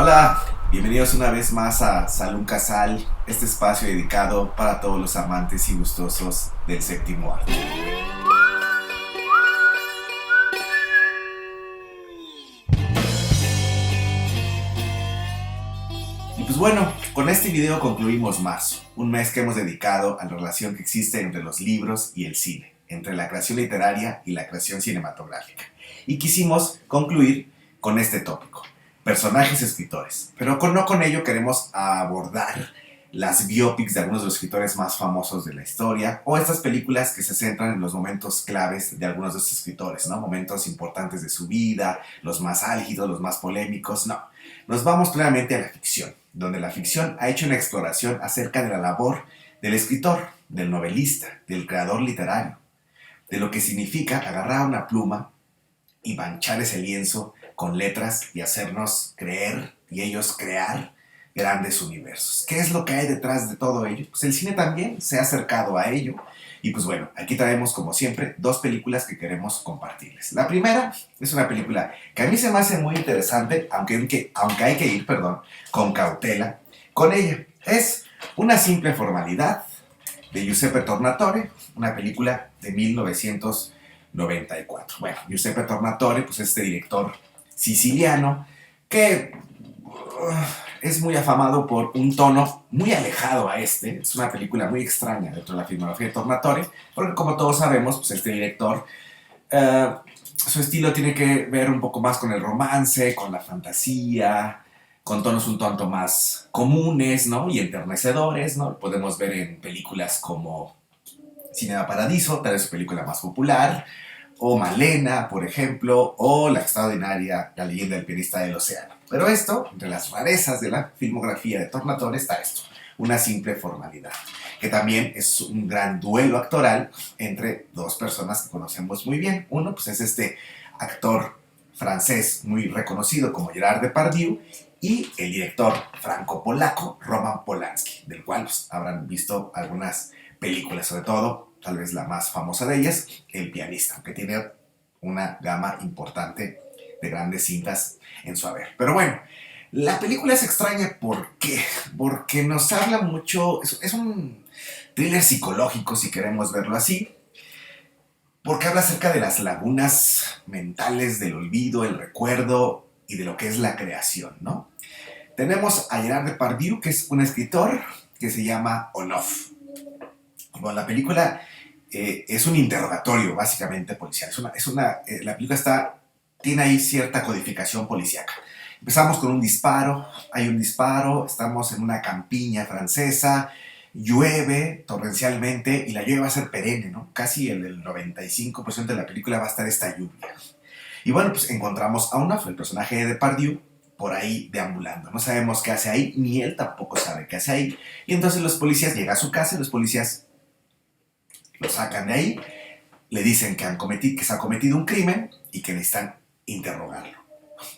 Hola, bienvenidos una vez más a Salón Casal, este espacio dedicado para todos los amantes y gustosos del séptimo arte. Y pues bueno, con este video concluimos marzo, un mes que hemos dedicado a la relación que existe entre los libros y el cine, entre la creación literaria y la creación cinematográfica. Y quisimos concluir con este tópico, personajes escritores. Pero no con ello queremos abordar las biopics de algunos de los escritores más famosos de la historia o estas películas que se centran en los momentos claves de algunos de estos escritores, ¿no? Momentos importantes de su vida, los más álgidos, los más polémicos, no. Nos vamos plenamente a la ficción, donde la ficción ha hecho una exploración acerca de la labor del escritor, del novelista, del creador literario, de lo que significa agarrar una pluma y manchar ese lienzo con letras y hacernos creer y ellos crear grandes universos. ¿Qué es lo que hay detrás de todo ello? Pues el cine también se ha acercado a ello. Y pues bueno, aquí traemos como siempre dos películas que queremos compartirles. La primera es una película que a mí se me hace muy interesante, aunque hay que ir, con cautela con ella. Es Una simple formalidad de Giuseppe Tornatore, una película de 1994. Bueno, Giuseppe Tornatore, pues este director siciliano que es muy afamado por un tono muy alejado a este. Es una película muy extraña dentro de la filmografía de Tornatore, porque como todos sabemos, pues este director, uh, su estilo tiene que ver un poco más con el romance, con la fantasía, con tonos un tanto más comunes, ¿no? Y enternecedores, ¿no? Lo podemos ver en películas como Cinema Paradiso, tal vez su película más popular, o Malena, por ejemplo, o la extraordinaria La leyenda del pianista del océano. Pero esto, entre las rarezas de la filmografía de Tornatore, está esto, una simple formalidad, que también es un gran duelo actoral entre dos personas que conocemos muy bien. Uno, pues es este actor francés muy reconocido como Gerard Depardieu, y el director franco-polaco Roman Polanski, del cual pues, habrán visto algunas películas, sobre todo, tal vez la más famosa de ellas, El pianista, que tiene una gama importante de grandes cintas en su haber. Pero bueno, la película es extraña, ¿por qué? Porque nos habla mucho, es un thriller psicológico, si queremos verlo así, porque habla acerca de las lagunas mentales, del olvido, el recuerdo y de lo que es la creación, ¿no? Tenemos a Gerard Depardieu, que es un escritor que se llama Onof. Bueno, la película es un interrogatorio básicamente policial. La película tiene ahí cierta codificación policíaca. Empezamos con un disparo, hay un disparo, estamos en una campiña francesa, llueve torrencialmente y la lluvia va a ser perenne, ¿no? Casi el 95% de la película va a estar esta lluvia. Y bueno, pues encontramos a Onof, el personaje de Depardieu, por ahí deambulando. No sabemos qué hace ahí, ni él tampoco sabe qué hace ahí. Y entonces los policías llegan a su casa y los policías lo sacan de ahí, le dicen que se ha cometido un crimen y que necesitan interrogarlo.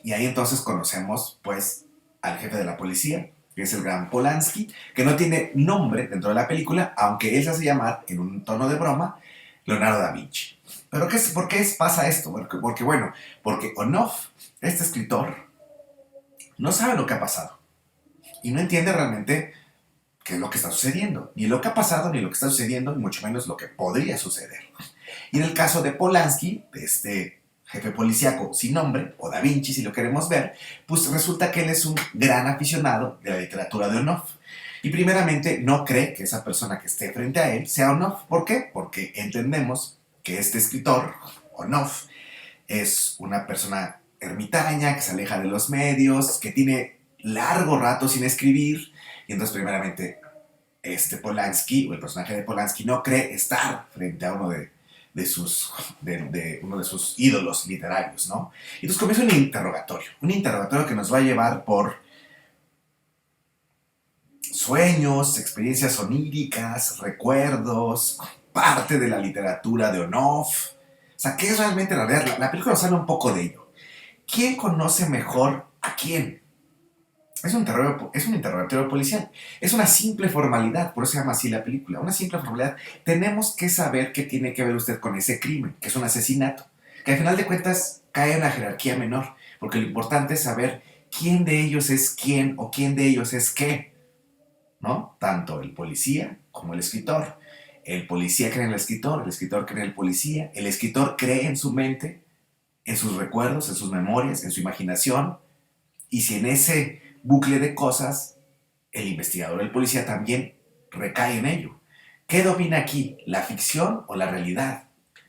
Y ahí entonces conocemos, pues, al jefe de la policía, que es el gran Polanski, que no tiene nombre dentro de la película, aunque él se hace llamar, en un tono de broma, Leonardo da Vinci. ¿Pero por qué pasa esto? Porque Onof, este escritor, no sabe lo que ha pasado y no entiende realmente qué es lo que está sucediendo, ni lo que ha pasado, ni lo que está sucediendo, ni mucho menos lo que podría suceder. Y en el caso de Polanski, de este jefe policíaco sin nombre, o Da Vinci si lo queremos ver, pues resulta que él es un gran aficionado de la literatura de Onof. Y primeramente no cree que esa persona que esté frente a él sea Onof. ¿Por qué? Porque entendemos que este escritor, Onof, es una persona ermitaña, que se aleja de los medios, que tiene largo rato sin escribir, y entonces primeramente este Polanski, o el personaje de Polanski, no cree estar frente a uno de sus ídolos literarios, ¿no? Y entonces comienza un interrogatorio que nos va a llevar por sueños, experiencias oníricas, recuerdos, parte de la literatura de Onof. O sea, ¿qué es realmente la realidad? La película nos habla un poco de ello. ¿Quién conoce mejor a quién? Es un interrogatorio policial. Es una simple formalidad, por eso se llama así la película. Una simple formalidad. Tenemos que saber qué tiene que ver usted con ese crimen, que es un asesinato. Que al final de cuentas cae en la jerarquía menor, porque lo importante es saber quién de ellos es quién o quién de ellos es qué, ¿no? Tanto el policía como el escritor. El policía cree en el escritor cree en el policía, el escritor cree en su mente, en sus recuerdos, en sus memorias, en su imaginación, y si en ese bucle de cosas el investigador, el policía también recae en ello. ¿Qué domina aquí? ¿La ficción o la realidad?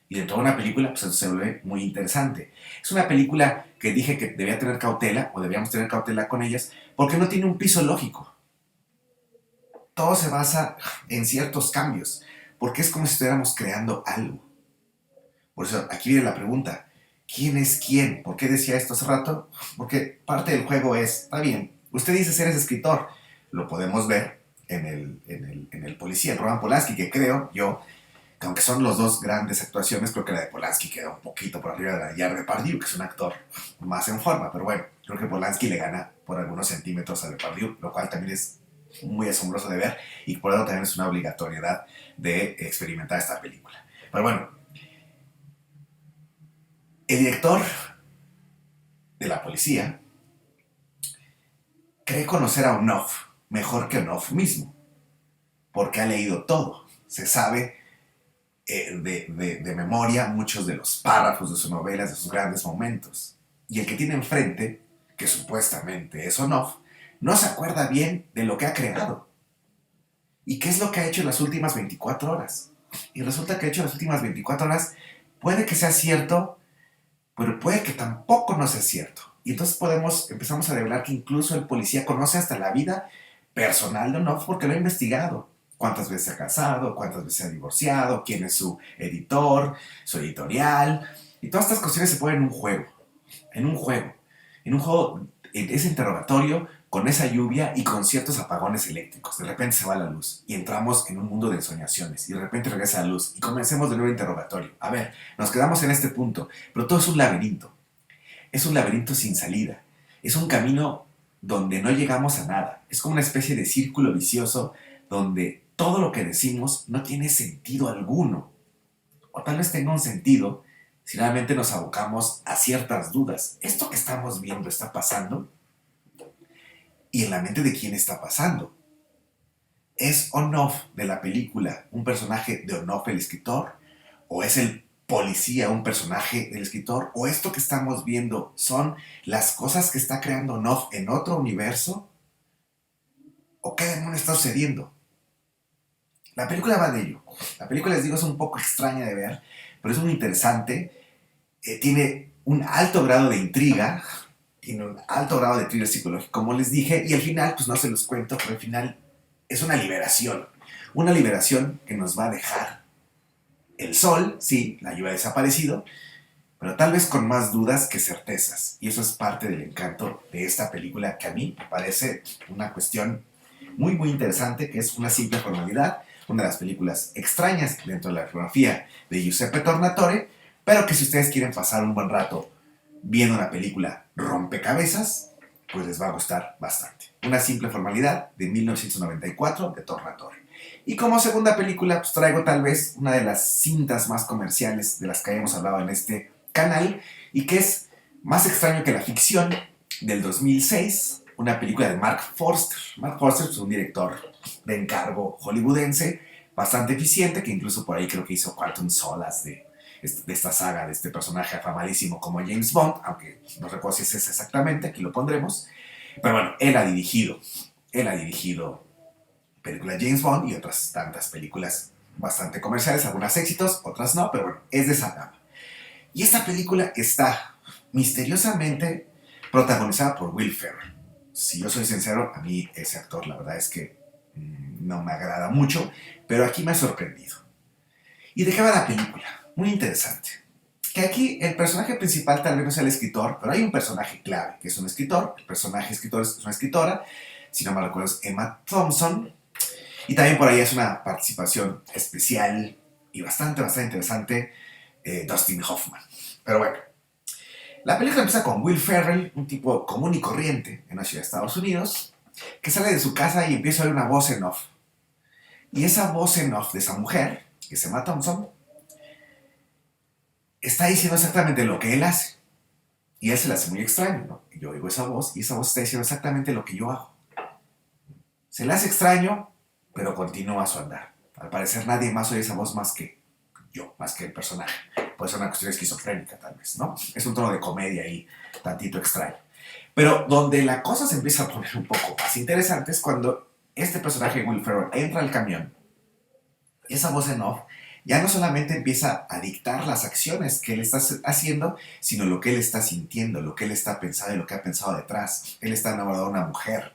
Y dentro de una película, pues eso se vuelve muy interesante. Es una película que dije que debía tener cautela, o debíamos tener cautela con ellas, porque no tiene un piso lógico. Todo se basa en ciertos cambios, porque es como si estuviéramos creando algo. Por eso aquí viene la pregunta, ¿quién es quién? ¿Por qué decía esto hace rato? Porque parte del juego es, está bien, usted dice ser escritor, lo podemos ver en el policía, en Roman Polanski, que creo yo, que aunque son los dos grandes actuaciones, creo que la de Polanski queda un poquito por arriba de la de Gerard Depardieu, que es un actor más en forma, pero bueno, creo que Polanski le gana por algunos centímetros a Depardieu, lo cual también es muy asombroso de ver, y por eso también es una obligatoriedad de experimentar esta película. Pero bueno, el director de la policía cree conocer a Onoff mejor que Onoff mismo, porque ha leído todo. Se sabe de memoria muchos de los párrafos de sus novelas, de sus grandes momentos. Y el que tiene enfrente, que supuestamente es Onoff, no se acuerda bien de lo que ha creado. ¿Y qué es lo que ha hecho en las últimas 24 horas? Y resulta que ha hecho en las últimas 24 horas, puede que sea cierto, pero puede que tampoco no sea cierto. Y entonces empezamos a revelar que incluso el policía conoce hasta la vida personal de Onoff porque lo ha investigado. Cuántas veces se ha casado, cuántas veces se ha divorciado, quién es su editor, su editorial. Y todas estas cuestiones se ponen en un juego. En un juego. En un juego, en ese interrogatorio, con esa lluvia y con ciertos apagones eléctricos. De repente se va la luz y entramos en un mundo de ensoñaciones. Y de repente regresa la luz y comencemos de nuevo el interrogatorio. A ver, nos quedamos en este punto, pero todo es un laberinto. Es un laberinto sin salida. Es un camino donde no llegamos a nada. Es como una especie de círculo vicioso donde todo lo que decimos no tiene sentido alguno. O tal vez tenga un sentido si realmente nos abocamos a ciertas dudas. ¿Esto que estamos viendo está pasando? ¿Y en la mente de quién está pasando? ¿Es Onoff de la película un personaje de Onoff el escritor? ¿O es el policía un personaje del escritor? ¿O esto que estamos viendo son las cosas que está creando Onoff en otro universo? ¿O qué demonios está sucediendo? La película va de ello. La película, les digo, es un poco extraña de ver, pero es muy interesante. Tiene un alto grado de intriga, tiene un alto grado de thriller psicológico, como les dije, y al final, pues no se los cuento, pero al final es una liberación. Una liberación que nos va a dejar el sol, sí, la lluvia ha desaparecido, pero tal vez con más dudas que certezas. Y eso es parte del encanto de esta película que a mí me parece una cuestión muy, muy interesante, que es una simple formalidad, una de las películas extrañas dentro de la filmografía de Giuseppe Tornatore, pero que si ustedes quieren pasar un buen rato viendo una película rompecabezas, pues les va a gustar bastante. Una simple formalidad de 1994 de Tornatore. Y como segunda película, pues traigo tal vez una de las cintas más comerciales de las que hayamos hablado en este canal, y que es Más extraño que la ficción, del 2006, una película de Mark Forster. Mark Forster es un director de encargo hollywoodense bastante eficiente, que incluso por ahí creo que hizo Quantum Solace de esta saga, de este personaje afamadísimo como James Bond, aunque no recuerdo si es ese exactamente, aquí lo pondremos. Pero bueno, él ha dirigido películas James Bond y otras tantas películas bastante comerciales, algunas éxitos, otras no, pero bueno, es de esa gama. Y esta película está misteriosamente protagonizada por Will Ferrell. Si yo soy sincero, a mí ese actor la verdad es que no me agrada mucho, pero aquí me ha sorprendido. ¿Y de qué va la película? Muy interesante. Que aquí el personaje principal tal vez no sea el escritor, pero hay un personaje clave, que es un escritor. El personaje escritor es una escritora, si no me recuerdo es Emma Thompson. Y también por ahí es una participación especial y bastante, bastante interesante, Dustin Hoffman. Pero bueno, la película empieza con Will Ferrell, un tipo común y corriente en la ciudad de Estados Unidos, que sale de su casa y empieza a oír una voz en off. Y esa voz en off de esa mujer, que se llama Thompson, está diciendo exactamente lo que él hace. Y él se le hace muy extraño, ¿no? Y yo oigo esa voz y esa voz está diciendo exactamente lo que yo hago. Se le hace extraño, pero continúa su andar. Al parecer nadie más oye esa voz más que yo, más que el personaje. Puede ser una cuestión esquizofrénica tal vez, ¿no? Es un tono de comedia ahí, tantito extraño. Pero donde la cosa se empieza a poner un poco más interesante es cuando este personaje, Will Ferrell, entra al camión. Y esa voz en off ya no solamente empieza a dictar las acciones que él está haciendo, sino lo que él está sintiendo, lo que él está pensando y lo que ha pensado detrás. Él está enamorado de una mujer,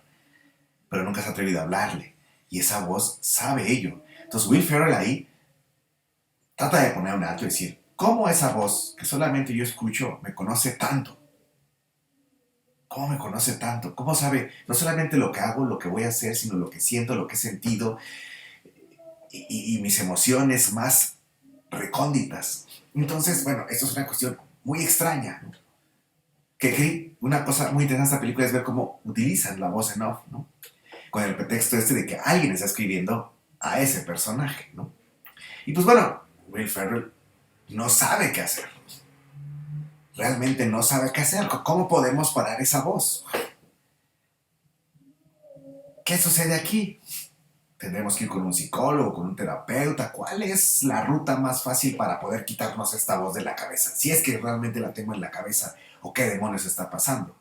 pero nunca se ha atrevido a hablarle. Y esa voz sabe ello. Entonces Will Ferrell ahí trata de poner un alto y decir, ¿cómo esa voz que solamente yo escucho me conoce tanto? ¿Cómo me conoce tanto? ¿Cómo sabe no solamente lo que hago, lo que voy a hacer, sino lo que siento, lo que he sentido y mis emociones más recónditas? Entonces, bueno, esto es una cuestión muy extraña, ¿no? Que una cosa muy interesante de esta película es ver cómo utilizan la voz en off, ¿no? Con el pretexto este de que alguien está escribiendo a ese personaje, ¿no? Y pues bueno, Will Ferrell no sabe qué hacer. Realmente no sabe qué hacer. ¿Cómo podemos parar esa voz? ¿Qué sucede aquí? Tendremos que ir con un psicólogo, con un terapeuta. ¿Cuál es la ruta más fácil para poder quitarnos esta voz de la cabeza? Si es que realmente la tengo en la cabeza o qué demonios está pasando.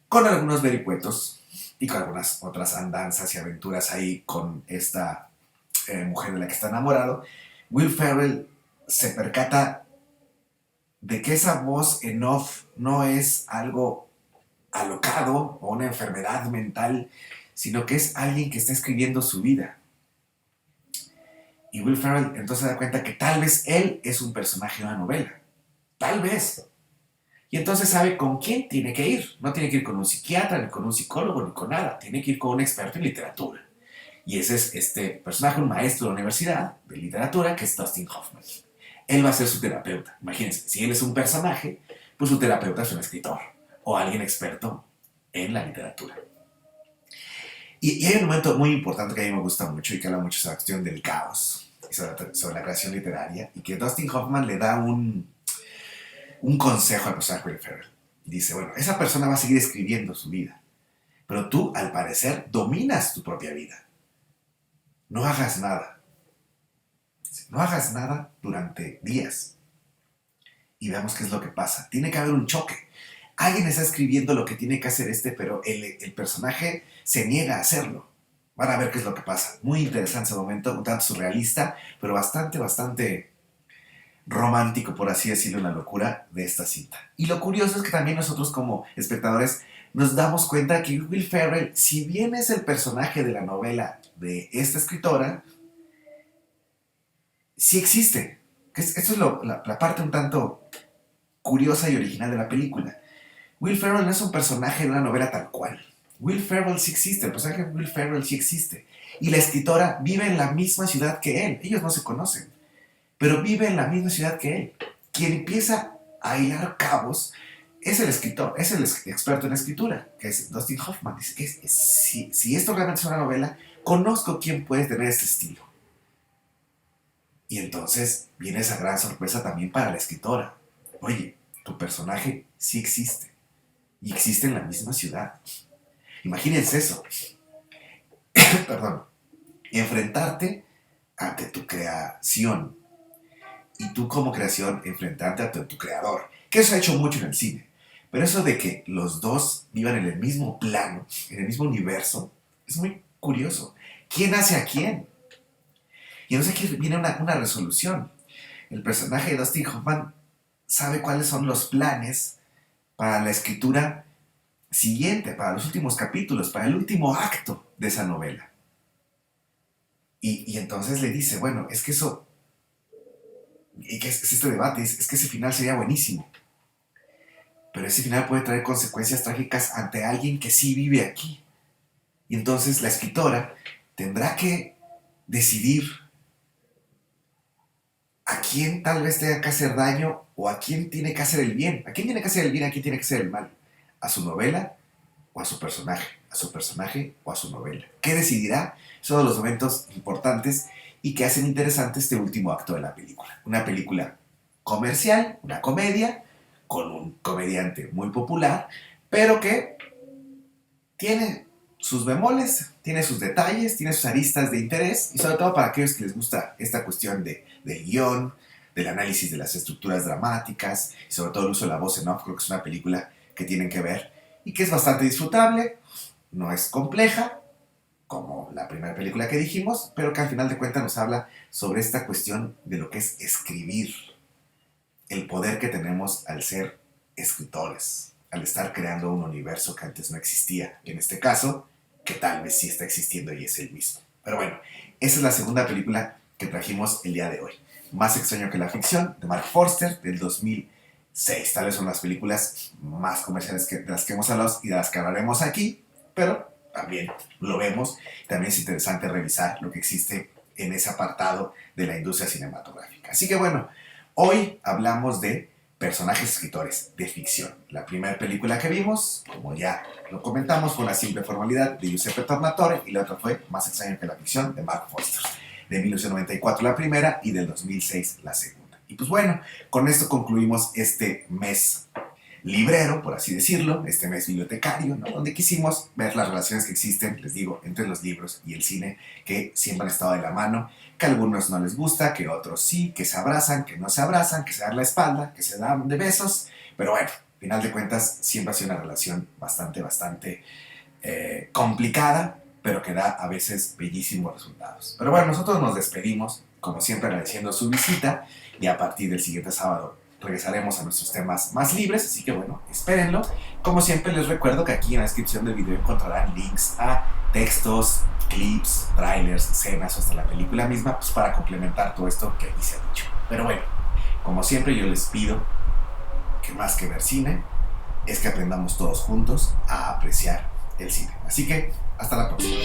Con algunos vericuetos y con algunas otras andanzas y aventuras ahí con esta mujer de la que está enamorado, Will Ferrell se percata de que esa voz en off no es algo alocado o una enfermedad mental, sino que es alguien que está escribiendo su vida. Y Will Ferrell entonces se da cuenta que tal vez él es un personaje de una novela. Tal vez. Y entonces sabe con quién tiene que ir. No tiene que ir con un psiquiatra, ni con un psicólogo, ni con nada. Tiene que ir con un experto en literatura. Y ese es este personaje, un maestro de la universidad de literatura, que es Dustin Hoffman. Él va a ser su terapeuta. Imagínense, si él es un personaje, pues su terapeuta es un escritor o alguien experto en la literatura. Y hay un momento muy importante que a mí me gusta mucho y que habla mucho sobre la cuestión del caos, sobre la creación literaria, y que Dustin Hoffman le da un consejo al personaje de Ferrell. Dice, bueno, esa persona va a seguir escribiendo su vida, pero tú, al parecer, dominas tu propia vida. No hagas nada. No hagas nada durante días. Y veamos qué es lo que pasa. Tiene que haber un choque. Alguien está escribiendo lo que tiene que hacer pero el personaje se niega a hacerlo. Van a ver qué es lo que pasa. Muy interesante ese momento, un tanto surrealista, pero bastante romántico, por así decirlo, una locura de esta cinta. Y lo curioso es que también nosotros como espectadores nos damos cuenta que Will Ferrell, si bien es el personaje de la novela de esta escritora, sí existe. Esto es la parte un tanto curiosa y original de la película. Will Ferrell no es un personaje de una novela tal cual. Will Ferrell sí existe, el personaje de Will Ferrell sí existe. Y la escritora vive en la misma ciudad que él. Ellos no se conocen, pero vive en la misma ciudad que él. Quien empieza a hilar cabos es el escritor, es el experto en escritura, que es Dustin Hoffman. Dice que si esto realmente es una novela, conozco quién puede tener este estilo. Y entonces viene esa gran sorpresa también para la escritora. Oye, tu personaje sí existe. Y existe en la misma ciudad. Imagínense eso. Perdón. Enfrentarte ante tu creación. Y tú como creación enfrentarte ante tu creador. Que eso ha hecho mucho en el cine. Pero eso de que los dos vivan en el mismo plano, en el mismo universo, es muy curioso. ¿Quién hace a quién? Y entonces aquí viene una resolución. El personaje de Dustin Hoffman sabe cuáles son los planes para la escritura siguiente, para los últimos capítulos, para el último acto de esa novela. Y entonces le dice, bueno, es que eso, y que es este debate, es que ese final sería buenísimo, pero ese final puede traer consecuencias trágicas ante alguien que sí vive aquí. Y entonces la escritora tendrá que decidir a quién tal vez tenga que hacer daño o a quién tiene que hacer el bien. ¿A quién tiene que hacer el bien? ¿A quién tiene que hacer el mal? ¿A su novela o a su personaje? ¿A su personaje o a su novela? ¿Qué decidirá? Son los momentos importantes y que hacen interesante este último acto de la película. Una película comercial, una comedia, con un comediante muy popular, pero que tiene sus bemoles, tiene sus detalles, tiene sus aristas de interés, y sobre todo para aquellos que les gusta esta cuestión del guión, del análisis de las estructuras dramáticas, y sobre todo el uso de la voz en off. Creo que es una película que tienen que ver y que es bastante disfrutable, no es compleja, como la primera película que dijimos, pero que al final de cuentas nos habla sobre esta cuestión de lo que es escribir, el poder que tenemos al ser escritores, al estar creando un universo que antes no existía, en este caso, que tal vez sí está existiendo y es el mismo. Pero bueno, esa es la segunda película que trajimos el día de hoy. Más extraño que la ficción, de Mark Forster, del 2006. Tal vez son las películas más comerciales de las que hemos hablado y de las que hablaremos aquí, pero también lo vemos. También es interesante revisar lo que existe en ese apartado de la industria cinematográfica. Así que bueno, hoy hablamos de personajes escritores de ficción. La primera película que vimos, como ya lo comentamos, fue Una simple formalidad de Giuseppe Tornatore, y la otra fue Más extraño que la ficción de Mark Forster, de 1994 la primera y del 2006 la segunda. Y pues bueno, con esto concluimos este mes librero, por así decirlo, este mes bibliotecario, ¿no? Donde quisimos ver las relaciones que existen, les digo, entre los libros y el cine, que siempre han estado de la mano, que a algunos no les gusta, que a otros sí, que se abrazan, que no se abrazan, que se dan la espalda, que se dan de besos, pero bueno, al final de cuentas siempre ha sido una relación bastante complicada, pero que da a veces bellísimos resultados. Pero bueno, nosotros nos despedimos, como siempre agradeciendo su visita, y a partir del siguiente sábado regresaremos a nuestros temas más libres, así que bueno, espérenlo. Como siempre les recuerdo que aquí en la descripción del video encontrarán links a textos, clips, trailers, escenas o hasta la película misma, pues para complementar todo esto que aquí se ha dicho. Pero bueno, como siempre yo les pido que más que ver cine, es que aprendamos todos juntos a apreciar el cine. Así que, hasta la próxima.